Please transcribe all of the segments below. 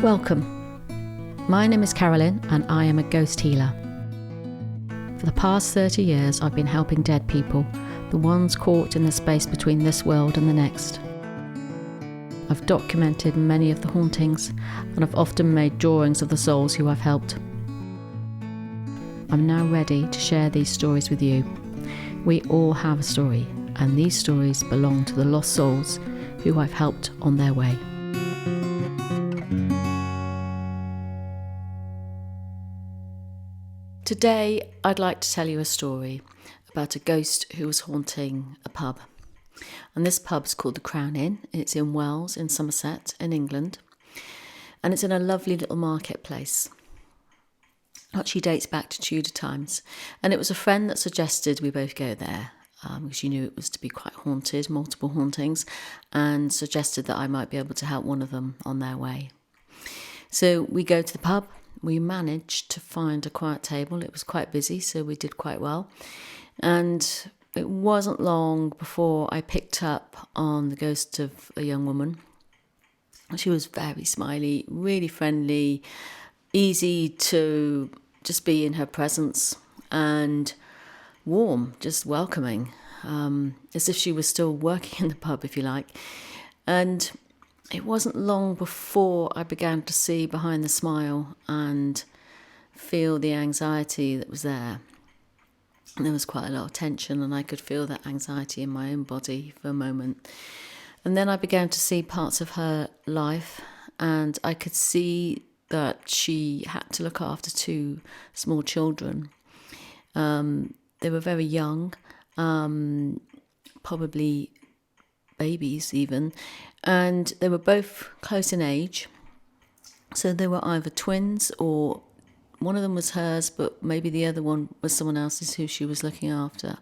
Welcome. My name is Carolyn and I am a ghost healer. For the past 30 years I've been helping dead people, the ones caught in the space between this world and the next. I've documented many of the hauntings and I've often made drawings of the souls who I've helped. I'm now ready to share these stories with you. We all have a story, and these stories belong to the lost souls who I've helped on their way. Today, I'd like to tell you a story about a ghost who was haunting a pub. And this pub is called the Crown Inn. It's in Wells, in Somerset, in England. And it's in a lovely little marketplace. Actually dates back to Tudor times. And it was a friend that suggested we both go there, because she knew it was to be quite haunted, multiple hauntings, and suggested that I might be able to help one of them on their way. So we go to the pub. We managed to find a quiet table. It was quite busy, so we did quite well. And it wasn't long before I picked up on the ghost of a young woman. She was very smiley, really friendly, easy to just be in her presence, and warm, just welcoming, as if she was still working in the pub, if you like. And it wasn't long before I began to see behind the smile and feel the anxiety that was there. And there was quite a lot of tension, and I could feel that anxiety in my own body for a moment. And then I began to see parts of her life, and I could see that she had to look after two small children. They were very young, probably babies even, and they were both close in age. So they were either twins, or one of them was hers, but maybe the other one was someone else's who she was looking after.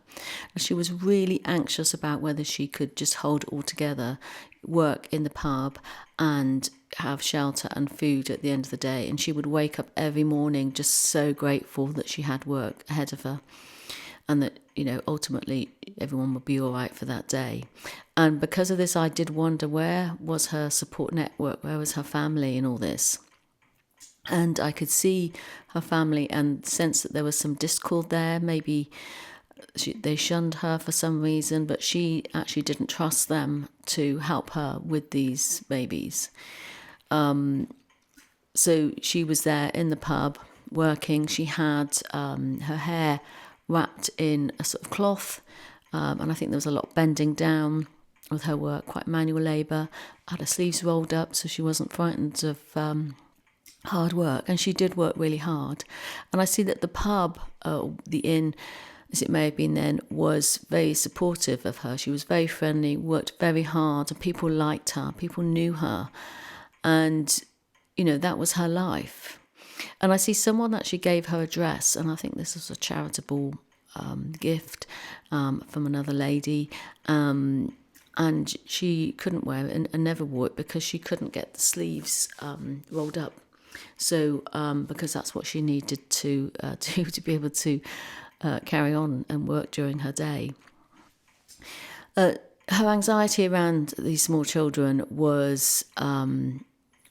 And she was really anxious about whether she could just hold it all together, work in the pub and have shelter and food at the end of the day. And she would wake up every morning just so grateful that she had work ahead of her, and that, ultimately everyone would be all right for that day. And because of this, I did wonder, where was her support network? Where was her family in all this? And I could see her family and sense that there was some discord there. Maybe they shunned her for some reason, but she actually didn't trust them to help her with these babies. So she was there in the pub working. She had her hair wrapped in a sort of cloth, and I think there was a lot of bending down with her work, quite manual labour. Had her sleeves rolled up so she wasn't frightened of hard work, and she did work really hard. And I see that the pub, the inn, as it may have been then, was very supportive of her. She was very friendly, worked very hard, and people liked her, people knew her, and that was her life. And I see someone actually gave her a dress, and I think this was a charitable gift from another lady, and she couldn't wear it and never wore it because she couldn't get the sleeves rolled up. So because that's what she needed to do to be able to carry on and work during her day. Her anxiety around these small children was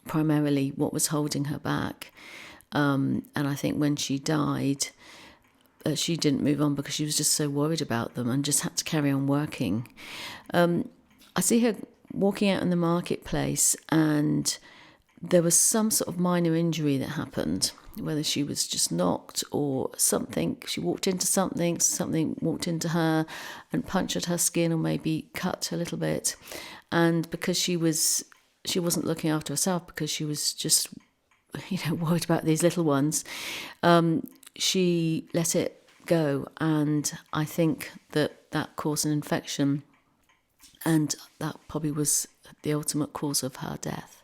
primarily what was holding her back. And I think when she died, she didn't move on because she was just so worried about them and just had to carry on working. I see her walking out in the marketplace, and there was some sort of minor injury that happened, whether she was just knocked or something. She walked into something walked into her and punctured her skin, or maybe cut a little bit. And because she wasn't looking after herself, because she was just worried about these little ones, she let it go, and I think that caused an infection, and that probably was the ultimate cause of her death.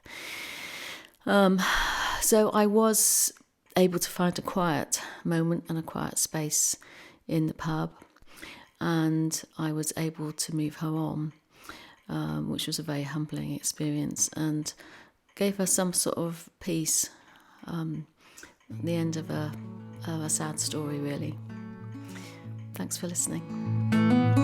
So I was able to find a quiet moment and a quiet space in the pub, and I was able to move her on, which was a very humbling experience, and gave her some sort of peace. The end of a sad story, really. Thanks for listening.